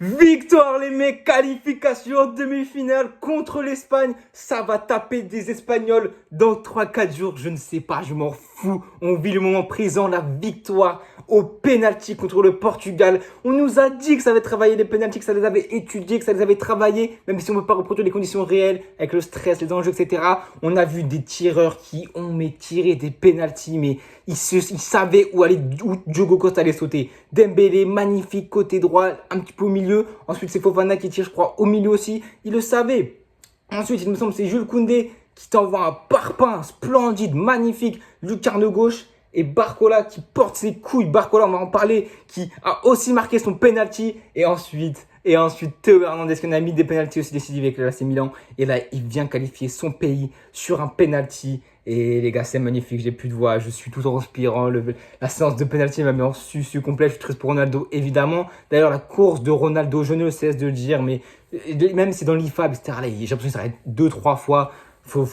Victoire les mecs, qualification en demi-finale contre l'Espagne. Ça va taper des Espagnols dans 3-4 jours, je ne sais pas, je m'en fous. On vit le moment présent, la victoire au penalty contre le Portugal. On nous a dit que ça avait travaillé les penaltys, que ça les avait étudiés, que ça les avait travaillés, même si on ne peut pas reproduire les conditions réelles avec le stress, les enjeux, etc. On a vu des tireurs qui ont tiré des penaltys, mais ils savaient où Diogo Costa allait sauter. Dembélé, magnifique, côté droit, un petit peu au milieu. Ensuite, c'est Fofana qui tire, je crois, au milieu aussi. Il le savait. Ensuite, il me semble que c'est Jules Koundé qui t'envoie un parpaing splendide, magnifique. Lucarne gauche et Barcola qui porte ses couilles. Barcola, on va en parler, qui a aussi marqué son penalty. Et ensuite, Théo Hernandez qui en a mis des penaltys aussi décisifs avec l'AC Milan. Et là, il vient qualifier son pays sur un penalty. Et les gars, c'est magnifique, j'ai plus de voix, je suis tout en transpirant. La séance de penalty m'a mis en susu complet. Je suis triste pour Ronaldo, évidemment. D'ailleurs, la course de Ronaldo, je ne cesse de le dire, mais même si c'est dans l'IFAB, etc., là, j'ai l'impression que ça s'arrête 2-3 fois. Faut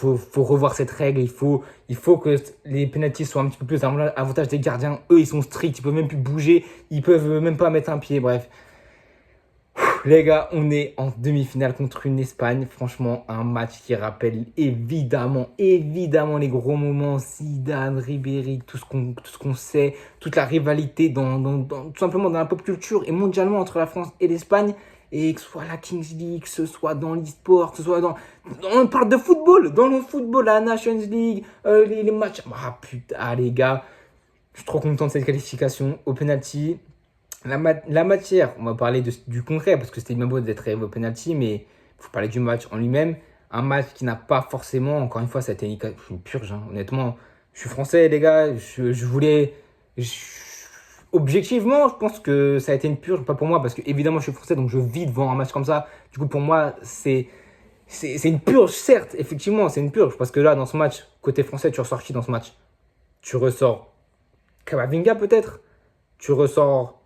revoir cette règle. Il faut que les penalties soient un petit peu plus à l'avantage des gardiens. Eux, ils sont stricts, ils peuvent même plus bouger, ils peuvent même pas mettre un pied, bref. Les gars, on est en demi-finale contre une Espagne. Franchement, un match qui rappelle évidemment les gros moments. Zidane, Ribéry, tout ce qu'on sait, toute la rivalité tout simplement dans la pop culture et mondialement entre la France et l'Espagne. Et que ce soit la Kings League, que ce soit dans l'e-sport, que ce soit on parle de football, dans le football, la Nations League, les matchs. Ah putain, les gars, je suis trop content de cette qualification au penalty. La matière, on va parler du concret parce que c'était bien beau d'être arrivé au penalty, mais il faut parler du match en lui-même. Un match qui n'a pas forcément, encore une fois, ça a été une purge. Hein. Honnêtement, je suis français, les gars. Objectivement, je pense que ça a été une purge, pas pour moi, parce que évidemment, je suis français, donc je vis devant un match comme ça. Du coup, pour moi, c'est une purge, certes, effectivement, c'est une purge. Parce que là, dans ce match, côté français, tu ressors qui dans ce match? Tu ressors Camavinga, peut-être? Tu ressors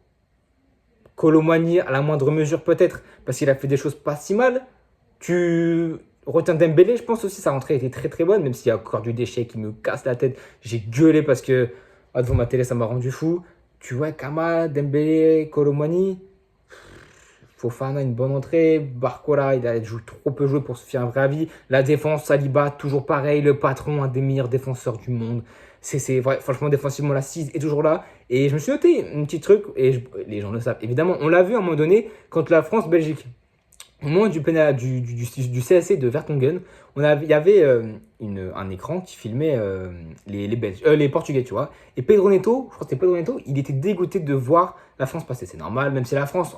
Colomani à la moindre mesure peut-être, parce qu'il a fait des choses pas si mal. Tu retiens Dembélé, je pense aussi, sa rentrée était très très bonne, même s'il y a encore du déchet qui me casse la tête. J'ai gueulé parce que devant ma télé, ça m'a rendu fou. Tu vois, Kama, Dembélé, Colomani, Fofana, une bonne entrée. Barcola, il a trop peu joué pour se faire un vrai avis. La défense, Saliba, toujours pareil. Le patron, un des meilleurs défenseurs du monde. C'est vrai, franchement, défensivement, la 6 est toujours là. Et je me suis noté un petit truc, et les gens le savent, évidemment. On l'a vu à un moment donné contre la France-Belgique. Au moment du CSC de Vertonghen, il y avait un écran qui filmait les Portugais, tu vois. Et Pedro Neto, je crois que c'était Pedro Neto, il était dégoûté de voir la France passer. C'est normal, même si la France,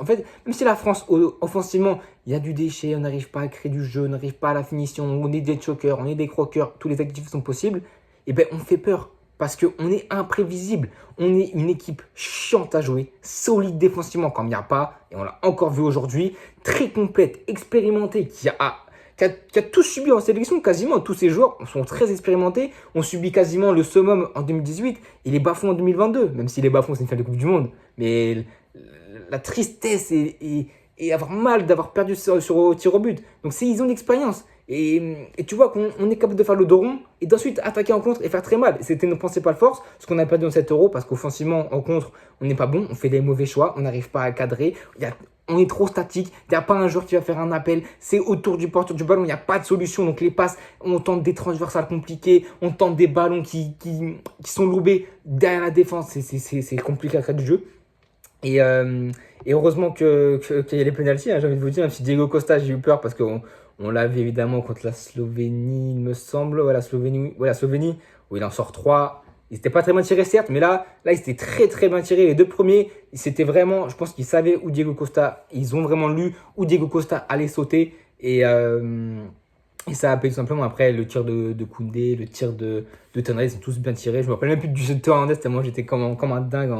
offensivement, il y a du déchet, on n'arrive pas à créer du jeu, on n'arrive pas à la finition, on est des chokers, on est des croqueurs, tous les actifs sont possibles. Et ben on fait peur. Parce qu'on est imprévisible. On est une équipe chiante à jouer, solide défensivement quand il n'y a pas, et on l'a encore vu aujourd'hui, très complète, expérimentée, qui a tout subi en sélection, quasiment. Tous ces joueurs sont très expérimentés, ont subi quasiment le summum en 2018 et les bas-fonds en 2022, même si les bas-fonds c'est une finale de Coupe du Monde. Mais la tristesse et avoir mal d'avoir perdu au tir au but. Donc ils ont l'expérience. Et tu vois qu'on est capable de faire le dos rond et d'ensuite attaquer en contre et faire très mal. C'était notre principale force, ce qu'on n'a pas dit dans 7 euros, parce qu'offensivement, en contre, on n'est pas bon, on fait des mauvais choix, on n'arrive pas à cadrer, on est trop statique, il n'y a pas un joueur qui va faire un appel, c'est autour du porteur du ballon, il n'y a pas de solution. Donc les passes, on tente des transversales compliquées, on tente des ballons qui sont loupés derrière la défense, c'est compliqué à créer du jeu. Et heureusement qu'il y a les pénaltys, hein, j'ai envie de vous dire, même si Diego Costa, j'ai eu peur parce qu'on l'a vu évidemment contre la Slovénie, il me semble. Ouais, la Slovénie, où il en sort 3. Il n'était pas très bien tiré, certes, mais là, il s'était très très bien tiré. Les deux premiers, c'était vraiment, je pense qu'ils savaient où Diego Costa, ils ont vraiment lu où Diego Costa allait sauter. Et ça a payé tout simplement. Après, le tir de Koundé, le tir de Tonali, ils sont tous bien tirés. Je me rappelle même plus du jeu de Théo Hernandez, tellement j'étais comme un dingue,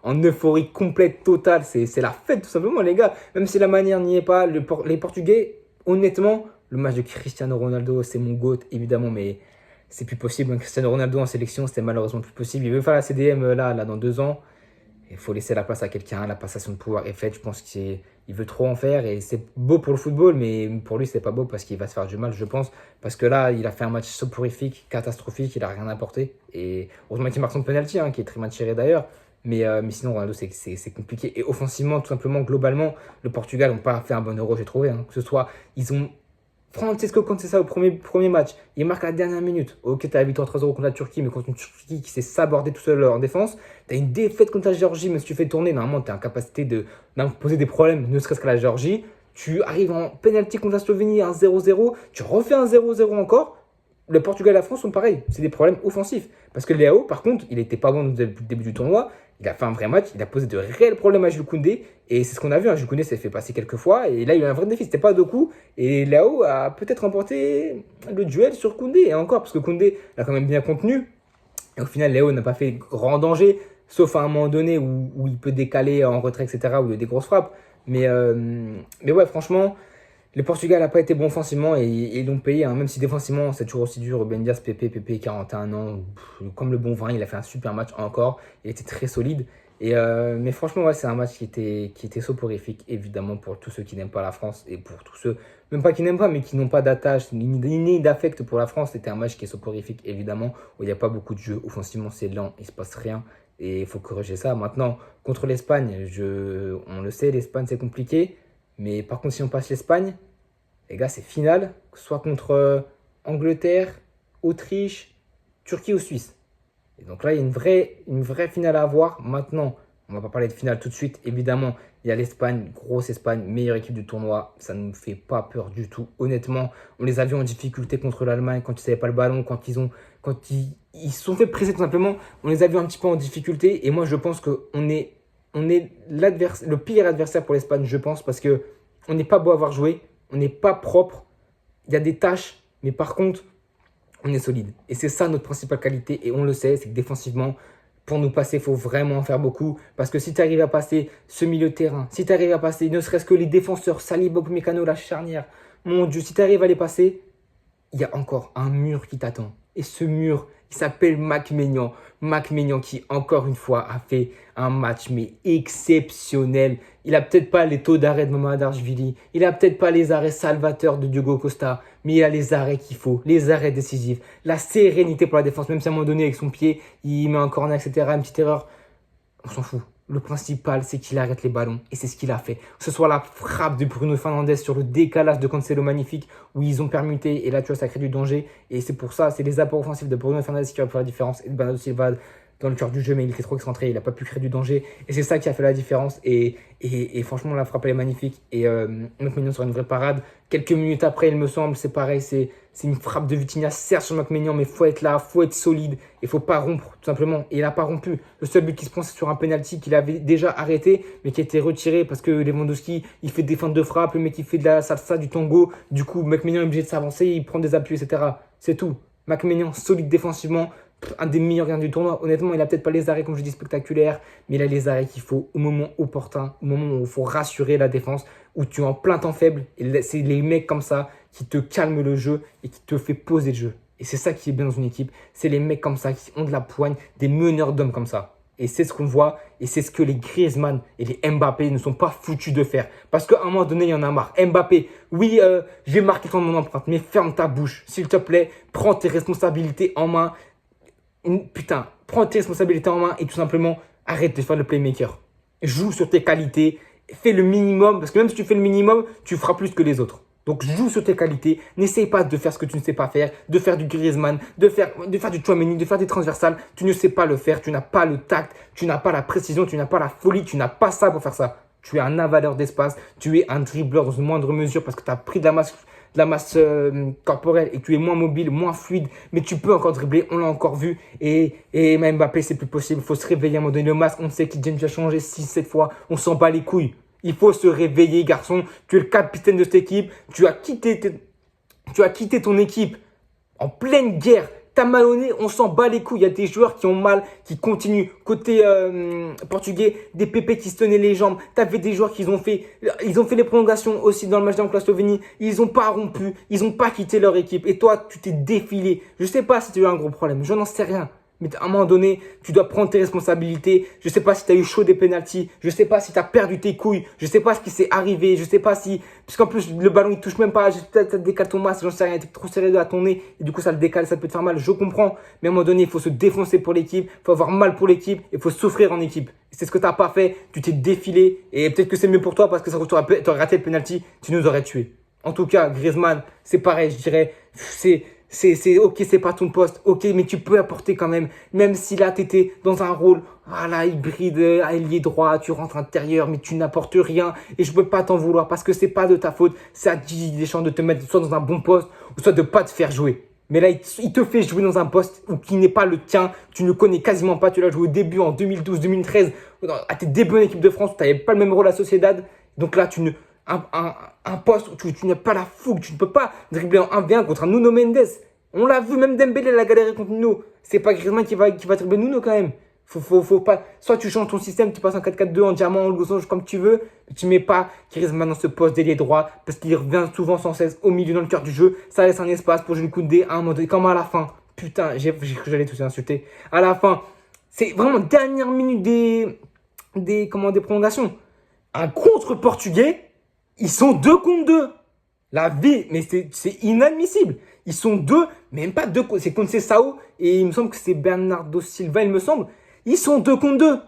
en euphorie complète, totale. C'est la fête tout simplement, les gars. Même si la manière n'y est pas, les Portugais, honnêtement, le match de Cristiano Ronaldo, c'est mon GOAT, évidemment, mais c'est plus possible. Cristiano Ronaldo en sélection, c'était malheureusement plus possible. Il veut faire la CDM là dans 2 ans. Il faut laisser la place à quelqu'un. La passation de pouvoir est faite. Je pense qu'il veut trop en faire. Et c'est beau pour le football, mais pour lui, c'est pas beau parce qu'il va se faire du mal, je pense. Parce que là, il a fait un match soporifique, catastrophique. Il a rien apporté. Et heureusement qu'il marque son penalty, qui est très mal tiré d'ailleurs. Mais sinon, Ronaldo, c'est compliqué. Et offensivement, tout simplement, globalement, le Portugal n'ont pas fait un bon Euro, j'ai trouvé. Hein. Que ce soit, ils ont Francesco Conceição au premier match, il marque à la dernière minute. Ok, t'as la victoire 3-0 contre la Turquie, mais contre une Turquie qui s'est sabordée tout seul en défense. T'as une défaite contre la Géorgie, mais si tu fais tourner, normalement, t'es en capacité d'imposer des problèmes, ne serait-ce qu'à la Géorgie. Tu arrives en penalty contre la Slovénie, un 0-0. Tu refais un 0-0 encore. Le Portugal et la France sont pareils. C'est des problèmes offensifs. Parce que Léao, par contre, il n'était pas bon depuis le début du tournoi. Il a fait un vrai match. Il a posé de réels problèmes à Jules Koundé. Et c'est ce qu'on a vu. Hein. Jules Koundé s'est fait passer quelques fois. Et là, il a un vrai défi. C'était pas deux coups. Et Léao a peut-être remporté le duel sur Koundé. Et encore, parce que Koundé l'a quand même bien contenu. Et au final, Léao n'a pas fait grand danger. Sauf à un moment donné où il peut décaler en retrait, etc. Où il y a des grosses frappes. Mais ouais, franchement. Le Portugal n'a pas été bon offensivement et ils l'ont payé, hein. Même si défensivement c'est toujours aussi dur. Ruben Dias, Pépé, 41 ans, comme le bon vin, il a fait un super match encore. Il était très solide. Mais franchement, ouais, c'est un match qui était soporifique, évidemment, pour tous ceux qui n'aiment pas la France et pour tous ceux, même pas qui n'aiment pas, mais qui n'ont pas d'attache ni d'affect pour la France. C'était un match qui est soporifique, évidemment, où il n'y a pas beaucoup de jeu. Offensivement, c'est lent, il ne se passe rien et il faut corriger ça. Maintenant, contre l'Espagne, on le sait, l'Espagne c'est compliqué. Mais par contre, si on passe l'Espagne, les gars, c'est finale, soit contre Angleterre, Autriche, Turquie ou Suisse. Et donc là, il y a une vraie finale à avoir. Maintenant, on ne va pas parler de finale tout de suite. Évidemment, il y a l'Espagne, grosse Espagne, meilleure équipe du tournoi. Ça ne nous fait pas peur du tout. Honnêtement, on les a vus en difficulté contre l'Allemagne quand ils n'avaient pas le ballon, quand ils se sont fait presser tout simplement. On les a vus un petit peu en difficulté. Et moi, je pense qu'on est le pire adversaire pour l'Espagne, je pense, parce que on n'est pas beau à avoir joué, on n'est pas propre, il y a des tâches, mais par contre, on est solide. Et c'est ça notre principale qualité, et on le sait, c'est que défensivement, pour nous passer, il faut vraiment en faire beaucoup, parce que si tu arrives à passer ce milieu de terrain, si tu arrives à passer ne serait-ce que les défenseurs, Saliba, Upamecano, la charnière, mon Dieu, si tu arrives à les passer, il y a encore un mur qui t'attend. Et ce mur, il s'appelle Mac Maignan. Mac Maignan qui, encore une fois, a fait un match mais exceptionnel. Il a peut-être pas les taux d'arrêt de Mohamed-Archvili. Il a peut-être pas les arrêts salvateurs de Diogo Costa. Mais il a les arrêts qu'il faut, les arrêts décisifs. La sérénité pour la défense, même si à un moment donné, avec son pied, il met un corner, etc., une petite erreur. On s'en fout. Le principal, c'est qu'il arrête les ballons. Et c'est ce qu'il a fait. Que ce soit la frappe de Bruno Fernandes sur le décalage de Cancelo magnifique, où ils ont permuté. Et là, tu vois, ça crée du danger. Et c'est pour ça, c'est les apports offensifs de Bruno Fernandes qui ont fait la différence. Et de Bernardo Silva dans le cœur du jeu, mais il était trop excentré. Il n'a pas pu créer du danger. Et c'est ça qui a fait la différence. Et franchement, la frappe, elle est magnifique. Et McMahon sur une vraie parade. Quelques minutes après, il me semble, c'est pareil. C'est une frappe de Vitinha, certes sur McMahon, mais il faut être là, il faut être solide. Il ne faut pas rompre, tout simplement. Et il n'a pas rompu. Le seul but qui se prend, c'est sur un penalty qu'il avait déjà arrêté, mais qui a été retiré parce que Lewandowski, il fait des feintes de frappe, le mec, il fait de la salsa, du tango. Du coup, McMahon est obligé de s'avancer, il prend des appuis, etc. C'est tout. McMahon, solide défensivement. Un des meilleurs gardiens du tournoi. Honnêtement, il n'a peut-être pas les arrêts, comme je dis, spectaculaires, mais il a les arrêts qu'il faut au moment opportun, au moment où il faut rassurer la défense, où tu es en plein temps faible. Et c'est les mecs comme ça qui te calment le jeu et qui te fait poser le jeu. Et c'est ça qui est bien dans une équipe. C'est les mecs comme ça qui ont de la poigne, des meneurs d'hommes comme ça. Et c'est ce qu'on voit, et c'est ce que les Griezmann et les Mbappé ne sont pas foutus de faire. Parce qu'à un moment donné, il y en a marre. Mbappé, oui, je vais marquer ton mon empreinte, mais ferme ta bouche. S'il te plaît, prends tes responsabilités en main. Putain, prends tes responsabilités en main et tout simplement arrête de faire le playmaker. Joue sur tes qualités, fais le minimum, parce que même si tu fais le minimum, tu feras plus que les autres. Donc joue sur tes qualités, n'essaye pas de faire ce que tu ne sais pas faire, de faire du Griezmann, de faire du Tchouaméni, de faire des transversales. Tu ne sais pas le faire, tu n'as pas le tact, tu n'as pas la précision, tu n'as pas la folie, tu n'as pas ça pour faire ça. Tu es un avaleur d'espace, tu es un dribbleur dans une moindre mesure parce que tu as pris de la masse corporelle et tu es moins mobile, moins fluide, mais tu peux encore dribbler, on l'a encore vu. Et même Mbappé, c'est plus possible, il faut se réveiller à un moment donné. Le masque, on sait qu'il vient déjà changer 6-7 fois, on s'en bat les couilles. Il faut se réveiller, garçon. Tu es le capitaine de cette équipe, tu as quitté ton équipe en pleine guerre. T'as mal au nez, on s'en bat les couilles. Il y a des joueurs qui ont mal, qui continuent. Côté portugais, des pépés qui se tenaient les jambes. T'avais des joueurs qui ont fait les prolongations aussi dans le match contre la Slovénie. Ils n'ont pas rompu, ils n'ont pas quitté leur équipe. Et toi, tu t'es défilé. Je sais pas si tu as eu un gros problème, je n'en sais rien. Mais à un moment donné, tu dois prendre tes responsabilités. Je sais pas si tu as eu chaud des pénaltys. Je sais pas si tu as perdu tes couilles. Je sais pas ce qui s'est arrivé. Je sais pas si. Parce qu'en plus, le ballon, il touche même pas. Peut-être ça te décale ton masque. J'en sais rien. Tu es trop serré à ton nez. Et du coup, ça le décale. Ça peut te faire mal. Je comprends. Mais à un moment donné, il faut se défoncer pour l'équipe. Il faut avoir mal pour l'équipe. Il faut souffrir en équipe. C'est ce que tu n'as pas fait. Tu t'es défilé. Et peut-être que c'est mieux pour toi parce que ça tu aurais raté le pénalty. Tu nous aurais tués. En tout cas, Griezmann, c'est pareil. Je dirais. C'est ok, c'est pas ton poste, ok, mais tu peux apporter quand même. Même si là, tu étais dans un rôle, voilà, hybride, ailier droit, tu rentres intérieur, mais tu n'apportes rien. Et je peux pas t'en vouloir parce que c'est pas de ta faute. C'est à Didier Deschamps de te mettre soit dans un bon poste, ou soit de pas te faire jouer. Mais là, il te fait jouer dans un poste qui n'est pas le tien. Tu ne connais quasiment pas. Tu l'as joué au début en 2012-2013, à tes débuts en équipe de France, tu n'avais pas le même rôle à Sociedad. Donc là, un poste où tu n'as pas la fougue, tu ne peux pas dribbler en 1v1 contre un Nuno Mendes. On l'a vu, même Dembélé l'a galéré contre Nuno. C'est pas Griezmann qui va dribbler Nuno quand même. Faut pas. Soit tu changes ton système, tu passes en 4-4-2, en diamant, en losange, comme tu veux, mais tu mets pas Griezmann dans ce poste d'ailier droit parce qu'il revient souvent sans cesse au milieu dans le cœur du jeu. Ça laisse un espace pour Jules Koundé à un moment donné, comme à la fin. Putain, j'ai cru que j'allais tous insulter. À la fin, c'est vraiment dernière minute des prolongations. Un contre portugais. Ils sont 2 contre 2. La vie, mais c'est inadmissible. Ils sont 2, même pas 2. C'est contre Sao et il me semble que c'est Bernardo Silva, il me semble. Ils sont 2 contre 2.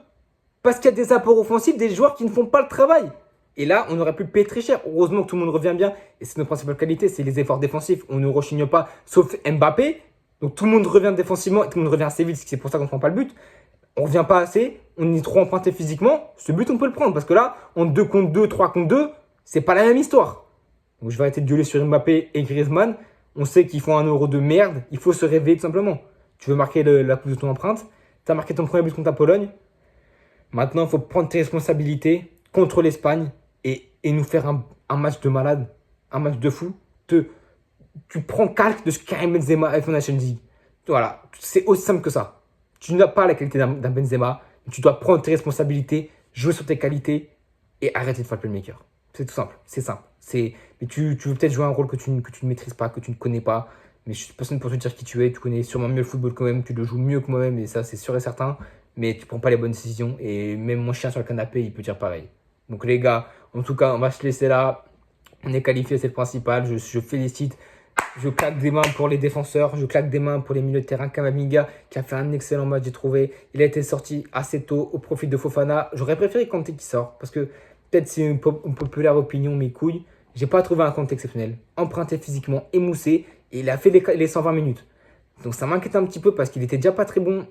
Parce qu'il y a des apports offensifs, des joueurs qui ne font pas le travail. Et là, on aurait pu le payer très cher. Heureusement que tout le monde revient bien. Et c'est notre principale qualité, c'est les efforts défensifs. On ne rechigne pas, sauf Mbappé. Donc tout le monde revient défensivement et tout le monde revient assez vite. C'est pour ça qu'on ne prend pas le but. On ne revient pas assez. On est trop emprunté physiquement. Ce but, on peut le prendre. Parce que là, en 2 contre 2, 3 contre 2, c'est pas la même histoire. Donc je vais arrêter de gueuler sur Mbappé et Griezmann. On sait qu'ils font un euro de merde. Il faut se réveiller tout simplement. Tu veux marquer la coupe de ton empreinte. Tu as marqué ton premier but contre la Pologne. Maintenant, il faut prendre tes responsabilités contre l'Espagne et nous faire un match de malade. Un match de fou. Tu prends calque de ce Karim Benzema avec la Nations League. Voilà. C'est aussi simple que ça. Tu n'as pas la qualité d'un Benzema. Tu dois prendre tes responsabilités, jouer sur tes qualités et arrêter de faire le playmaker. C'est tout simple, c'est simple. Mais tu veux peut-être jouer un rôle que tu ne maîtrises pas, que tu ne connais pas. Mais je suis personne pour te dire qui tu es. Tu connais sûrement mieux le football que moi-même. Tu le joues mieux que moi-même. Et ça, c'est sûr et certain. Mais tu ne prends pas les bonnes décisions. Et même mon chien sur le canapé, il peut dire pareil. Donc les gars, en tout cas, on va se laisser là. On est qualifié, c'est le principal. Je félicite. Je claque des mains pour les défenseurs. Je claque des mains pour les milieux de terrain. Kamavinga qui a fait un excellent match, j'ai trouvé. Il a été sorti assez tôt au profit de Fofana. J'aurais préféré Kanté qui sort. Parce que peut-être c'est une populaire opinion, mes couilles. J'ai pas trouvé un compte exceptionnel. Emprunté physiquement, émoussé. Et il a fait les 120 minutes. Donc ça m'inquiète un petit peu parce qu'il était déjà pas très bon.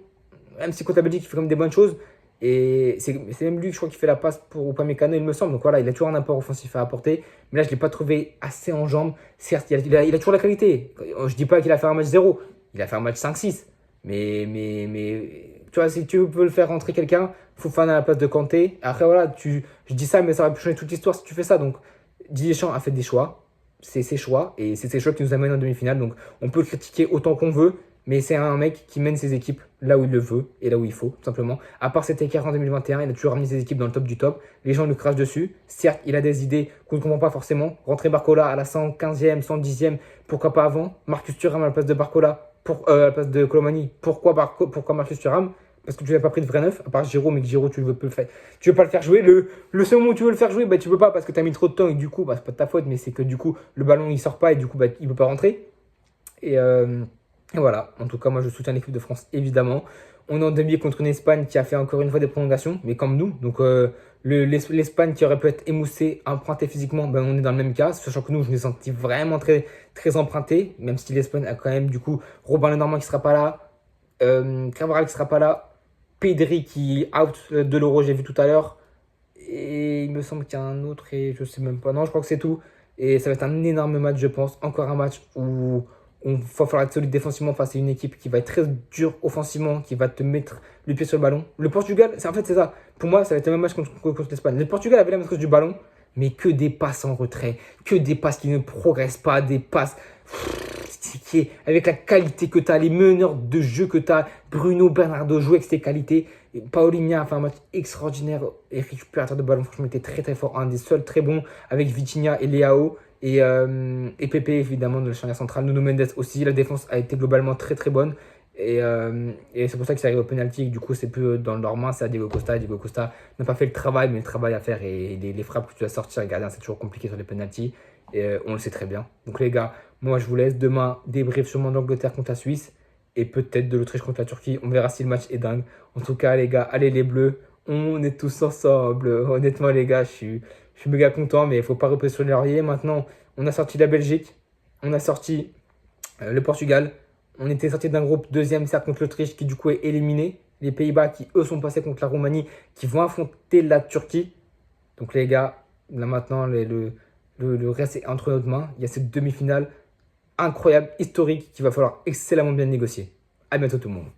Même si contre la Belgique, il fait comme des bonnes choses. Et c'est même lui, je crois, qui fait la passe pour Upamecano, il me semble. Donc voilà, il a toujours un apport offensif à apporter. Mais là, je ne l'ai pas trouvé assez en jambes. Certes, il a toujours la qualité. Je dis pas qu'il a fait un match 0. Il a fait un match 5-6. Mais tu vois, si tu veux le faire rentrer quelqu'un, Fofana à la place de Kanté. Après, voilà, je dis ça, mais ça va changer toute l'histoire si tu fais ça. Donc, Didier Deschamps a fait des choix. C'est ses choix. Et c'est ses choix qui nous amènent en demi-finale. Donc, on peut le critiquer autant qu'on veut. Mais c'est un mec qui mène ses équipes là où il le veut et là où il faut, tout simplement. À part cet écart en 2021, il a toujours ramené ses équipes dans le top du top. Les gens le crachent dessus. Certes, il a des idées qu'on ne comprend pas forcément. Rentrer Barcola à la 115e, 110e, pourquoi pas avant. Marcus Thuram à la place de Barcola, à la place de Colomani. Pourquoi Marcus Thuram? Parce que tu n'as pas pris de vrai neuf, à part Giroud, mais que Giroud, tu veux pas le faire jouer. Le seul moment où tu veux le faire jouer, bah, tu peux pas parce que tu as mis trop de temps et du coup, bah, c'est pas de ta faute, mais c'est que du coup, le ballon il sort pas et du coup, bah, il peut pas rentrer. Et voilà, en tout cas, moi je soutiens l'équipe de France évidemment. On est en demi contre une Espagne qui a fait encore une fois des prolongations, mais comme nous. Donc l'Espagne qui aurait pu être émoussée, empruntée physiquement, ben, on est dans le même cas. Sachant que nous, je l'ai senti vraiment très, très emprunté, même si l'Espagne a quand même du coup Robin Lenormand qui sera pas là, Carvajal qui sera pas là, Pedri qui out de l'Euro, j'ai vu tout à l'heure. Et il me semble qu'il y a un autre et je sais même pas. Non, je crois que c'est tout. Et ça va être un énorme match, je pense. Encore un match où il va falloir être solide défensivement face à une équipe qui va être très dure offensivement, qui va te mettre le pied sur le ballon. Le Portugal, en fait, c'est ça. Pour moi, ça va être le même match contre l'Espagne. Le Portugal avait la maîtrise du ballon, mais que des passes en retrait, que des passes qui ne progressent pas, des passes avec la qualité que tu as, les meneurs de jeu que tu as. Bruno Bernardo joue avec ses qualités. Paulinho a fait un match extraordinaire et récupérateur de ballon. Franchement, il était très très fort. Un des seuls très bons avec Vitinha et Leao. Et Pepe évidemment de la charnière centrale. Nuno Mendes aussi. La défense a été globalement très très bonne. Et c'est pour ça que c'est arrivé au penalty. Du coup, c'est plus dans leurs mains, c'est à Diego Costa. Diego Costa n'a pas fait le travail, mais le travail à faire. Et les frappes que tu dois sortir, les gardiens, c'est toujours compliqué sur les penalties. Et on le sait très bien. Donc, les gars, moi, je vous laisse. Demain, débrief sûrement d'Angleterre contre la Suisse. Et peut-être de l'Autriche contre la Turquie. On verra si le match est dingue. En tout cas, les gars, allez les Bleus. On est tous ensemble. Honnêtement, les gars, je suis méga content. Mais il ne faut pas reposer sur les lauriers. Maintenant, on a sorti la Belgique. On a sorti le Portugal. On était sorti d'un groupe deuxième, certes, contre l'Autriche, qui du coup est éliminé. Les Pays-Bas, qui eux sont passés contre la Roumanie, qui vont affronter la Turquie. Donc les gars, là maintenant, le reste est entre notre main. Il y a cette demi-finale incroyable, historique, qu'il va falloir excellemment bien négocier. À bientôt tout le monde.